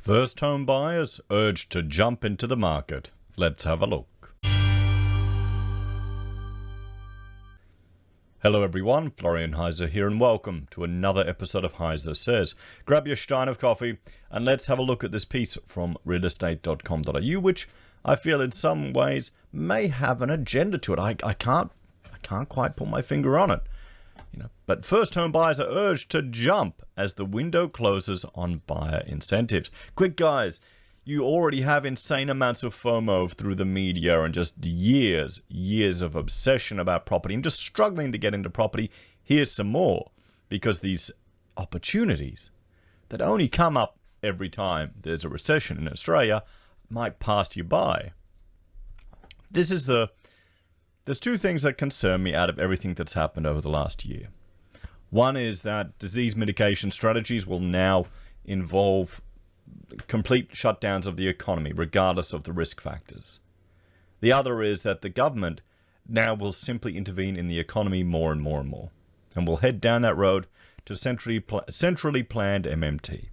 First home buyers urged to jump into the market. Let's have a look. Hello everyone, Florian.heise here and welcome to another episode of HeiseSays. Grab your stein of coffee and let's have a look at this piece from realestate.com.au, which I feel in some ways may have an agenda to it. I can't quite put my finger on it. But first home buyers are urged to jump as the window closes on buyer incentives. Quick guys, you already have insane amounts of FOMO through the media and just years of obsession about property and just struggling to get into property. Here's some more, because these opportunities that only come up every time there's a recession in Australia might pass you by. There's two things that concern me out of everything that's happened over the last year. One is that disease mitigation strategies will now involve complete shutdowns of the economy, regardless of the risk factors. The other is that the government now will simply intervene in the economy more and more and more, and will head down that road to centrally planned MMT.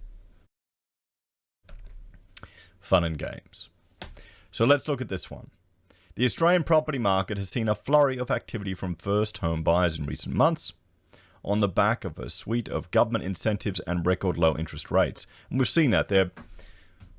Fun and games. So let's look at this one. The Australian property market has seen a flurry of activity from first home buyers in recent months on the back of a suite of government incentives and record low interest rates. And we've seen that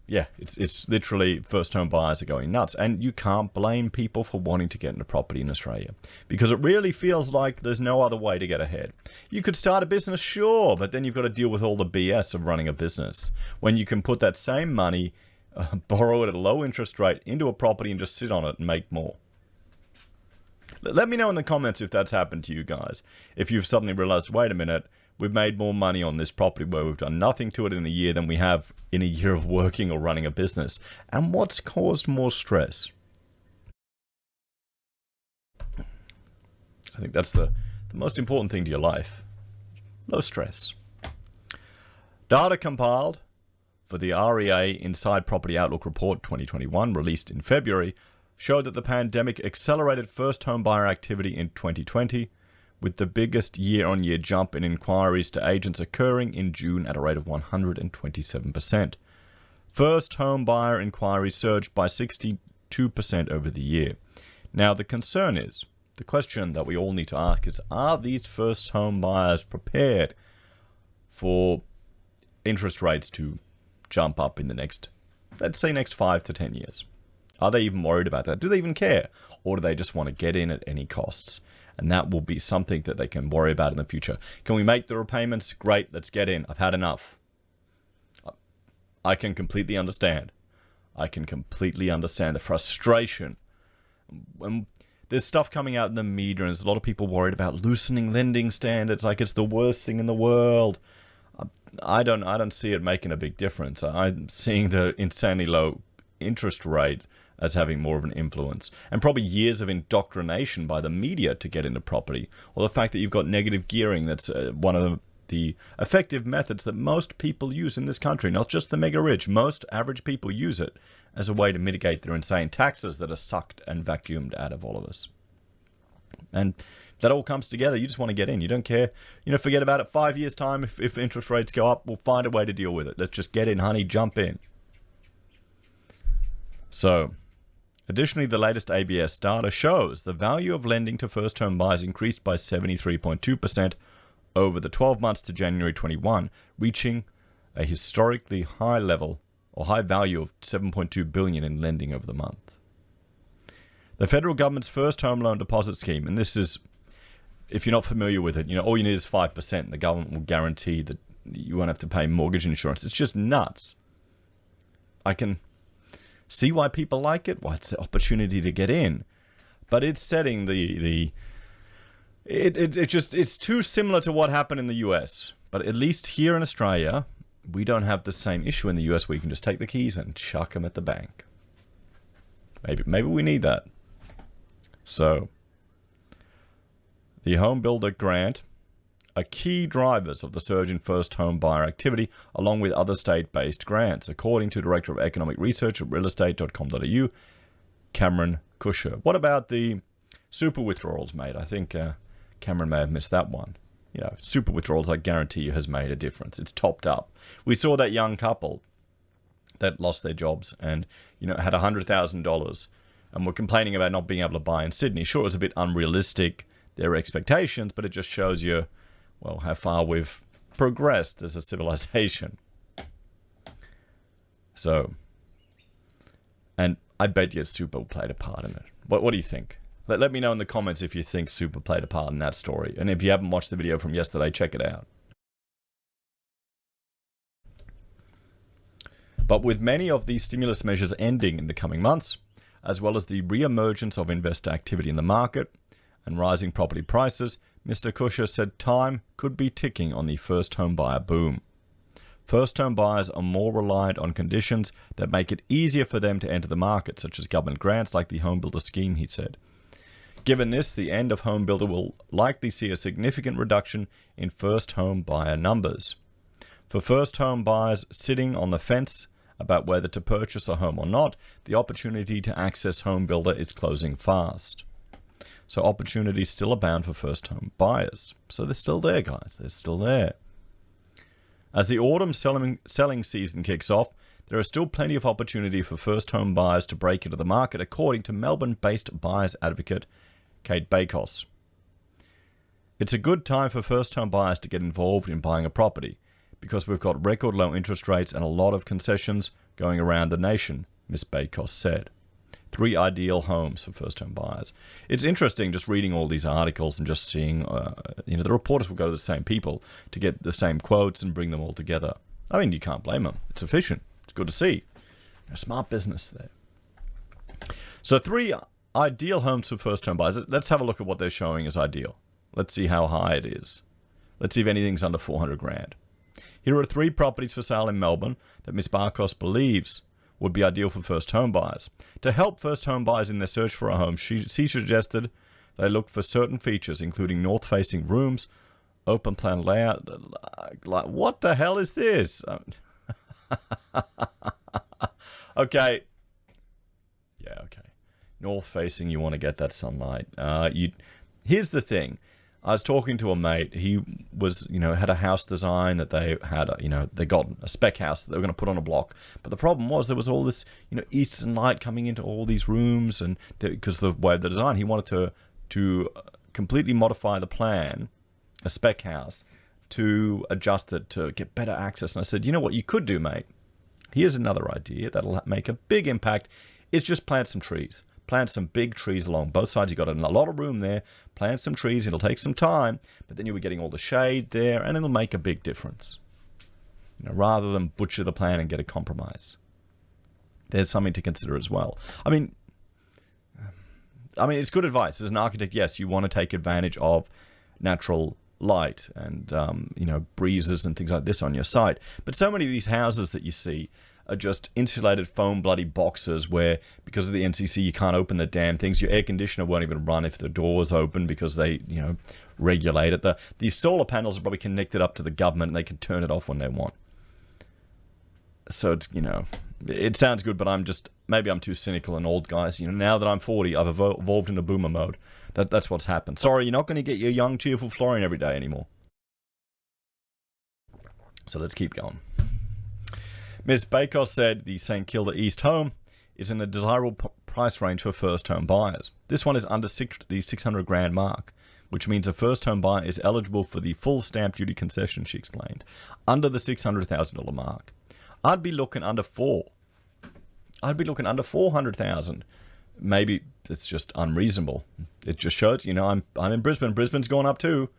it's literally first home buyers are going nuts. And you can't blame people for wanting to get into property in Australia, because it really feels like there's no other way to get ahead. You could start a business, sure, but then you've got to deal with all the BS of running a business, when you can put that same money, borrow it at a low interest rate into a property and just sit on it and make more. Let me know in the comments if that's happened to you guys. If you've suddenly realized, wait a minute, we've made more money on this property where we've done nothing to it in a year than we have in a year of working or running a business. And what's caused more stress? I think that's the most important thing to your life. Low stress. Data compiled for the REA Inside Property Outlook Report 2021, released in February, showed that the pandemic accelerated first home buyer activity in 2020, with the biggest year-on-year jump in inquiries to agents occurring in June at a rate of 127%. First home buyer inquiries surged by 62% over the year. Now, the question that we all need to ask is, are these first home buyers prepared for interest rates to jump up in the next 5 to 10 years? Are they even worried about that? Do they even care? Or do they just want to get in at any costs? And that will be something that they can worry about in the future. Can we make the repayments? Great, let's get in. I've had enough. I can completely understand. The frustration. When there's stuff coming out in the media and there's a lot of people worried about loosening lending standards, like it's the worst thing in the world. I don't see it making a big difference. I'm seeing the insanely low interest rate as having more of an influence, and probably years of indoctrination by the media to get into property, or the fact that you've got negative gearing. That's one of the effective methods that most people use in this country, not just the mega rich. Most average people use it as a way to mitigate their insane taxes that are sucked and vacuumed out of all of us. And that all comes together. You just want to get in. You don't care. Forget about it. 5 years' time, if interest rates go up, we'll find a way to deal with it. Let's just get in, honey. Jump in. So, additionally, the latest ABS data shows the value of lending to first home buyers increased by 73.2% over the 12 months to January 21, reaching a historically high level or high value of $7.2 billion in lending over the month. The federal government's first home loan deposit scheme, and this is, if you're not familiar with it, all you need is 5%, and the government will guarantee that you won't have to pay mortgage insurance. It's just nuts. I can see why people like it, why it's the opportunity to get in, but it's setting it's too similar to what happened in the US. But at least here in Australia, we don't have the same issue in the US where you can just take the keys and chuck them at the bank. Maybe we need that. So, the Home Builder Grant are key drivers of the surge in first home buyer activity, along with other state-based grants, according to Director of Economic Research at realestate.com.au, Cameron Kusher. What about the super withdrawals, mate? I think Cameron may have missed that one. Super withdrawals, I guarantee you, has made a difference. It's topped up. We saw that young couple that lost their jobs and, you know, had $100,000 and were complaining about not being able to buy in Sydney. Sure, it was a bit unrealistic, their expectations, but it just shows you, well, how far we've progressed as a civilization. So, and I bet you Super played a part in it. What do you think? Let me know in the comments if you think Super played a part in that story. And if you haven't watched the video from yesterday, check it out. But with many of these stimulus measures ending in the coming months, as well as the re-emergence of investor activity in the market and rising property prices, Mr. Kusher said time could be ticking on the first home buyer boom. First home buyers are more reliant on conditions that make it easier for them to enter the market, such as government grants like the Home Builder Scheme, he said. Given this, the end of Home Builder will likely see a significant reduction in first home buyer numbers. For first home buyers sitting on the fence about whether to purchase a home or not, the opportunity to access Home Builder is closing fast. So opportunities still abound for first home buyers. So they're still there, guys. They're still there. As the autumn selling season kicks off, there is still plenty of opportunity for first home buyers to break into the market, according to Melbourne-based buyers advocate Kate Bakos. It's a good time for first home buyers to get involved in buying a property because we've got record low interest rates and a lot of concessions going around the nation, Ms. Bakos said. 3 ideal homes for first home buyers. It's interesting just reading all these articles and just seeing, you know, the reporters will go to the same people to get the same quotes and bring them all together. I mean, you can't blame them. It's efficient. It's good to see. A smart business there. So 3 ideal homes for first home buyers. Let's have a look at what they're showing as ideal. Let's see how high it is. Let's see if anything's under 400 grand. Here are 3 properties for sale in Melbourne that Ms. Bakos believes would be ideal for first home buyers. To help first home buyers in their search for a home, she suggested they look for certain features, including north-facing rooms, open plan layout. Like, what the hell is this? Okay. Yeah, okay. North-facing, you want to get that sunlight. Here's the thing. I was talking to a mate. He was, you know, had a house design that they had, you know, they got a spec house that they were going to put on a block. But the problem was there was all this, you know, eastern light coming into all these rooms, and because the way of the design, he wanted to completely modify the plan, a spec house, to adjust it to get better access. And I said, you know what you could do, mate? Here's another idea that'll make a big impact. Is just plant some trees. Plant some big trees along both sides. You've got a lot of room there. Plant some trees. It'll take some time, but then you'll be getting all the shade there, and it'll make a big difference. You know, rather than butcher the plan and get a compromise. There's something to consider as well. I mean, it's good advice. As an architect, yes, you want to take advantage of natural light and, you know, breezes and things like this on your site. But so many of these houses that you see are just insulated foam bloody boxes where, because of the NCC, you can't open the damn things. Your air conditioner won't even run if the door is open because they, you know, regulate it. These solar panels are probably connected up to the government and they can turn it off when they want. So it's, you know, it sounds good, but maybe I'm too cynical and old, guys. You know, now that I'm 40, I've evolved into boomer mode. That's what's happened. Sorry, you're not going to get your young, cheerful Florian every day anymore. So let's keep going. Ms. Bakos said the St Kilda East home is in a desirable price range for first home buyers. This one is under the 600 grand mark, which means a first home buyer is eligible for the full stamp duty concession, she explained, under the $600,000 mark. I'd be looking under 4. I'd be looking under 400,000. Maybe it's just unreasonable. It just shows, you know, I'm in Brisbane. Brisbane's gone up too.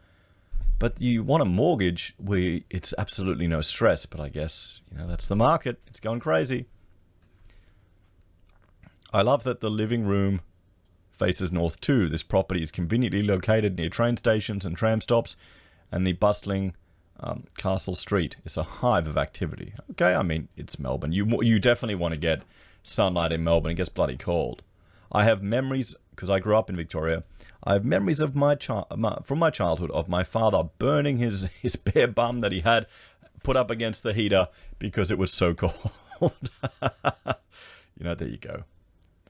But you want a mortgage where it's absolutely no stress. But I guess, you know, that's the market. It's going crazy. I love that the living room faces north too. This property is conveniently located near train stations and tram stops, and the bustling Castle Street is a hive of activity. Okay, I mean, it's Melbourne. You definitely want to get sunlight in Melbourne. It gets bloody cold. I have memories, because I grew up in Victoria, I have memories of from my childhood of my father burning his bare bum that he had put up against the heater because it was so cold. You know, there you go.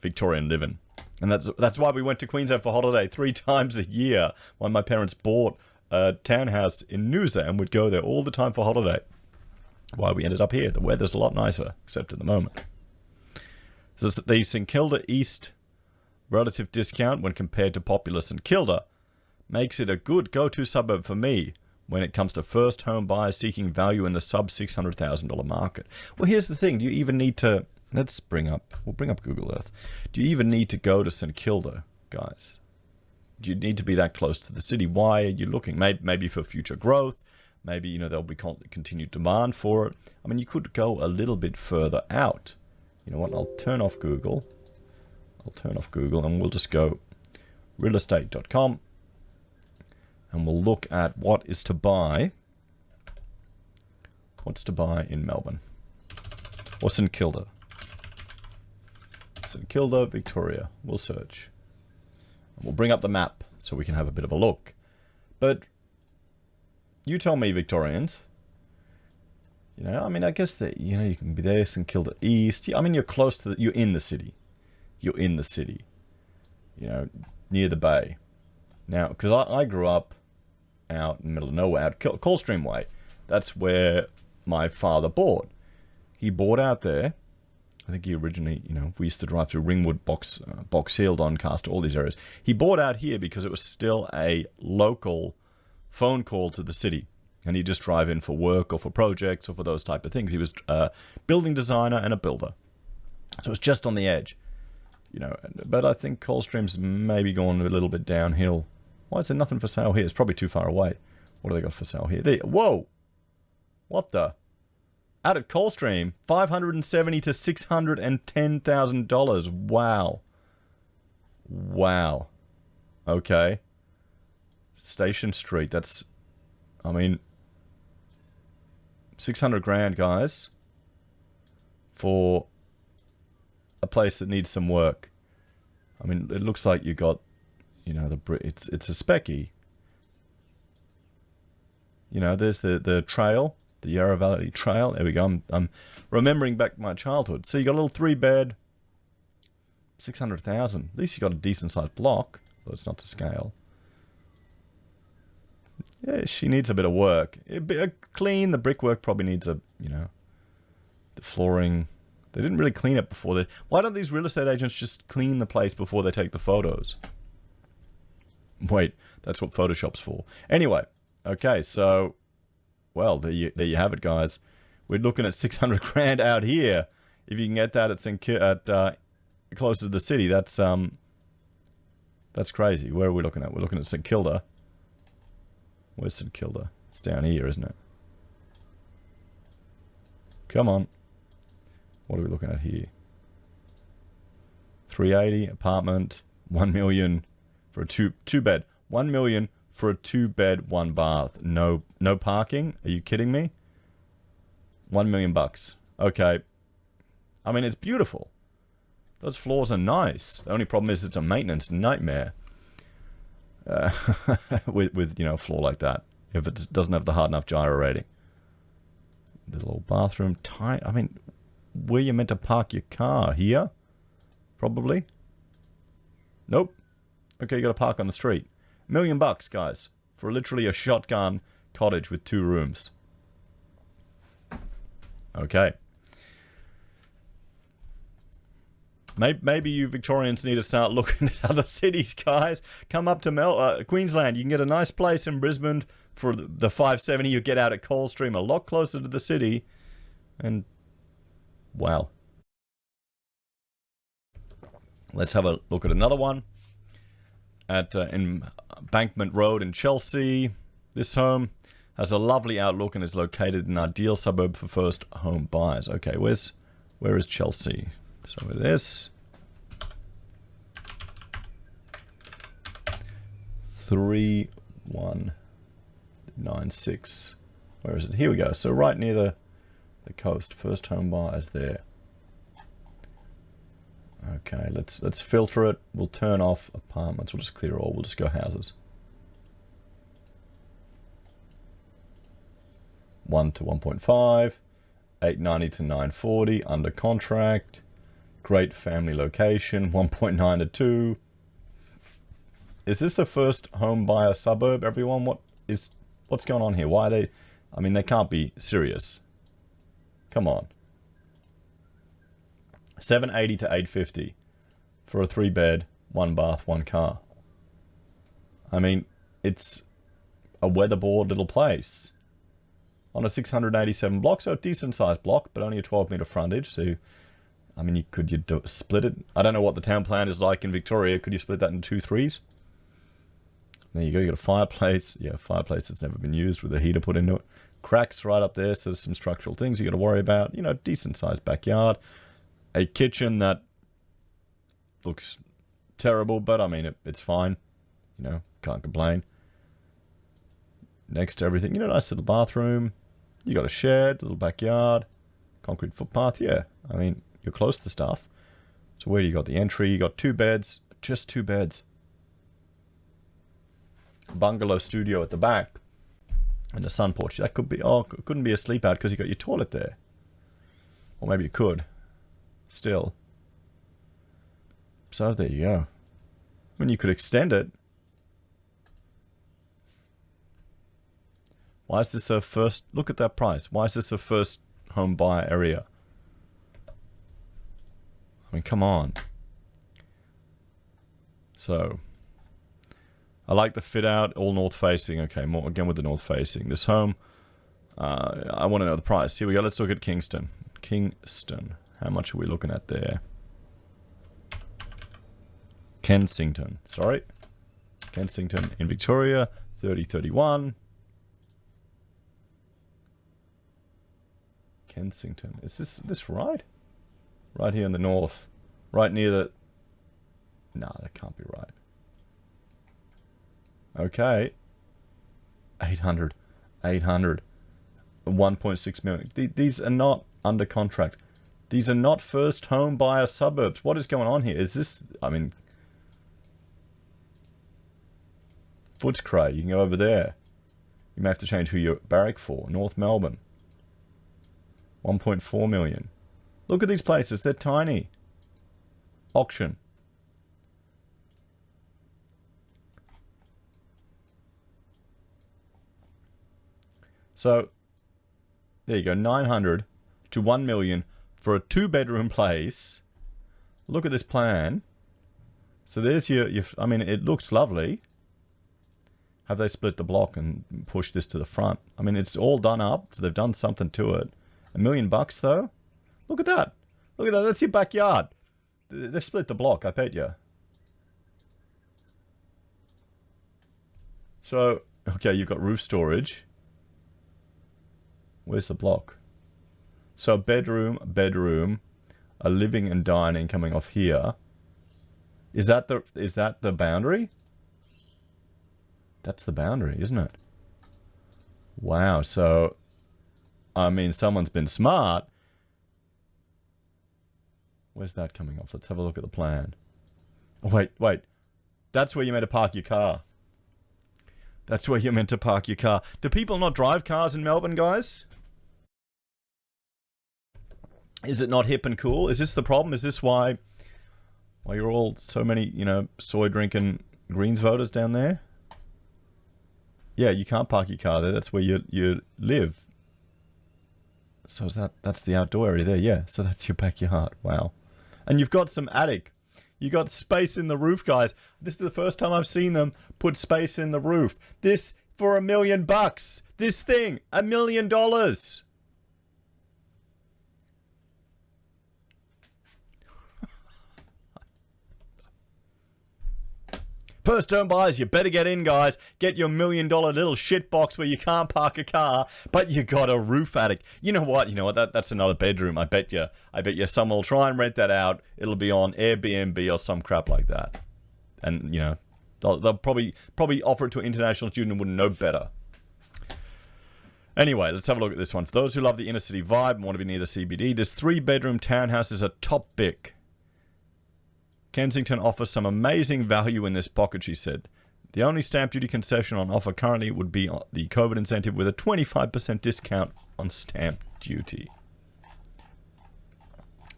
Victorian living. And that's why we went to Queensland for holiday 3 times a year when my parents bought a townhouse in Noosa and would go there all the time for holiday. Why we ended up here. The weather's a lot nicer, except at the moment. The St Kilda East relative discount when compared to popular St Kilda makes it a good go-to suburb for me when it comes to first home buyers seeking value in the sub $600,000 market. Well, here's the thing. Do you even need to... we'll bring up Google Earth. Do you even need to go to St Kilda, guys? Do you need to be that close to the city? Why are you looking? Maybe for future growth. Maybe, you know, there'll be continued demand for it. I mean, you could go a little bit further out. You know what? I'll turn off Google. And we'll just go realestate.com. And we'll look at what is to buy. What's to buy in Melbourne? Or St Kilda. St Kilda, Victoria. We'll search. And we'll bring up the map so we can have a bit of a look. But you tell me, Victorians. You know, I mean, I guess that, you know, you can be there, St Kilda East. I mean, you're close to you're in the city. You're in the city. You know, near the bay. Now, because I grew up out in the middle of nowhere, out Coldstream Way. That's where my father bought. He bought out there. I think he originally, you know, we used to drive through Ringwood, Box Hill, Doncaster, all these areas. He bought out here because it was still a local phone call to the city. And he'd just drive in for work or for projects or for those type of things. He was a building designer and a builder. So it was just on the edge. You know, but I think Coldstream's maybe gone a little bit downhill. Why is there nothing for sale here? It's probably too far away. What do they got for sale here? Whoa! What the? Out at Coldstream, $570,000 to $610,000. Wow. Wow. Okay. Station Street. That's, I mean, 600 grand, guys, for a place that needs some work. I mean, it looks like you got, you know, it's a specky. You know, there's the trail, the Yarra Valley Trail. There we go. I'm remembering back my childhood. So you got a little 3-bed, 600,000. At least you got a decent sized block, though it's not to scale. Yeah, she needs a bit of work. Clean. The brickwork probably needs the flooring. They didn't really clean it before. Why don't these real estate agents just clean the place before they take the photos? Wait, that's what Photoshop's for. Anyway, okay, so, well, there you have it, guys. We're looking at 600 grand out here. If you can get that closer to the city, that's crazy. Where are we looking at? We're looking at St Kilda. Where's St Kilda? It's down here, isn't it? Come on. What are we looking at here? 380 apartment, 1 million for a two bed. 1 million for a 2-bed, 1 bath. No parking? Are you kidding me? 1 million bucks. Okay. I mean, it's beautiful. Those floors are nice. The only problem is it's a maintenance nightmare. With you know, a floor like that, if it doesn't have the hard enough gyro rating. The little bathroom, tight. I mean, where you meant to park your car? Here, probably. Nope. Okay, you got to park on the street. $1 million bucks, guys, for literally a shotgun cottage with 2 rooms. Okay. Maybe you Victorians need to start looking at other cities, guys. Come up to Queensland. You can get a nice place in Brisbane for the $570 you get out at Coldstream, a lot closer to the city. And, wow. Let's have a look at another one. At Embankment Road in Chelsea. This home has a lovely outlook and is located in an ideal suburb for first home buyers. Okay, where is Chelsea? So with this, 3196. Where is it? Here we go. So right near the coast. First home buyers there. Okay, let's filter it. We'll turn off apartments. We'll just clear all. We'll just go houses. 1 to 1.5, 890 to 940 under contract. Great family location, 1.9 to 2. Is this the first home buyer suburb, everyone? What's going on here? Why are they... I mean, they can't be serious. Come on. 780 to 850 for a 3-bed, 1 bath, 1 car. I mean, it's a weatherboard little place on a 687 block, so a decent sized block, but only a 12-meter frontage. So, I mean, could you split it? I don't know what the town plan is like in Victoria. Could you split that into 2 3s? There you go. You got a fireplace. Yeah, a fireplace that's never been used with a heater put into it. Cracks right up there, so there's some structural things you got to worry about. You know, decent sized backyard. A kitchen that looks terrible, but I mean, it's fine. You know, can't complain. Next to everything, you know, nice little bathroom. You got a shed, little backyard, concrete footpath. Yeah, I mean, you're close to stuff. So where you got the entry? You got 2 beds, just 2 beds. Bungalow studio at the back, and the sun porch. That could be, oh, it couldn't be a sleep out because you got your toilet there. Or maybe you could. Still. So there you go. I mean, you could extend it. Why is this a first... Look at that price. Why is this a first home buyer area? I mean, come on. So, I like the fit out, all north facing. Okay, more again with the north facing. This home, I want to know the price. Here we go. Let's look at Kingston. Kingston. How much are we looking at there? Kensington. Sorry. Kensington in Victoria. 3031. Kensington. Is this right? Right here in the north. Right near the... No, that can't be right. Okay. 800. 800. 1.6 million. These are not under contract. These are not first home buyer suburbs. What is going on here? Is this... I mean... Footscray. You can go over there. You may have to change who you barrack for. North Melbourne. 1.4 million. Look at these places. They're tiny. Auction. So, there you go. 900 to 1 million for a 2-bedroom place. Look at this plan. So there's your... I mean, it looks lovely. Have they split the block and pushed this to the front? I mean, it's all done up, so they've done something to it. $1 million though? Look at that. Look at that. That's your backyard. They've split the block, I bet you. So, okay, you've got roof storage. Where's the block? So bedroom, a living and dining coming off here. Is that the boundary? That's the boundary, isn't it? Wow, so I mean, someone's been smart. Where's that coming off? Let's have a look at the plan. Oh, wait. That's where you're meant to park your car. That's where you're meant to park your car. Do people not drive cars in Melbourne, guys? Is it not hip and cool? Is this the problem? Is this why you're all so many, you know, soy drinking Greens voters down there? Yeah, you can't park your car there. That's where you live. So that's the outdoor area there, yeah. So that's your backyard. Wow. And you've got some attic. You got space in the roof, guys. This is the first time I've seen them put space in the roof. This for $1 million. This thing, $1 million. First home buyers, you better get in, guys. Get your $1 million little shit box where you can't park a car, but you got a roof attic. You know what? That's another bedroom. I bet you someone will try and rent that out. It'll be on Airbnb or some crap like that. And, you know, they'll probably offer it to an international student and wouldn't know better. Anyway, let's have a look at this one. For those who love the inner city vibe and want to be near the CBD, this 3-bedroom townhouse is a top pick. Kensington offers some amazing value in this pocket, she said. The only stamp duty concession on offer currently would be the COVID incentive with a 25% discount on stamp duty.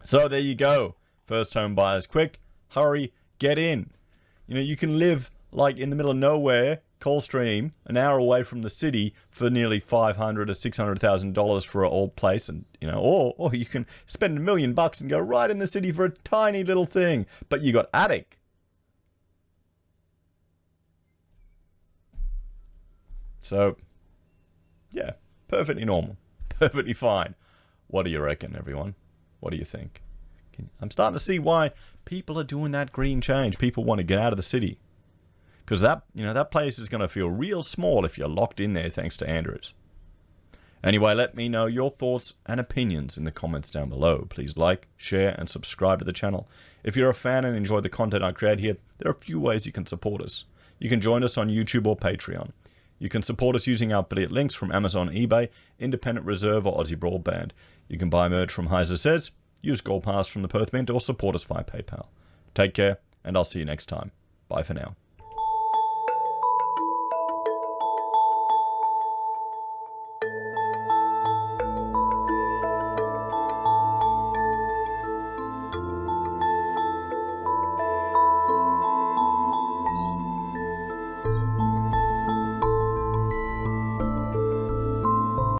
So there you go. First home buyers, quick, hurry, get in. You know, you can live like in the middle of nowhere Coldstream, an hour away from the city, for nearly $500,000 to $600,000 for an old place, and or you can spend $1 million and go right in the city for a tiny little thing, but you got attic. So, yeah, perfectly normal, perfectly fine. What do you reckon, everyone? What do you think? I'm starting to see why people are doing that green change. People want to get out of the city. Because that place is going to feel real small if you're locked in there thanks to Andrews. Anyway, let me know your thoughts and opinions in the comments down below. Please like, share, and subscribe to the channel. If you're a fan and enjoy the content I create here, there are a few ways you can support us. You can join us on YouTube or Patreon. You can support us using our affiliate links from Amazon, eBay, Independent Reserve, or AussieBroadband. You can buy merch from HeiseSays, use Gold Pass from the Perth Mint, or support us via PayPal. Take care, and I'll see you next time. Bye for now.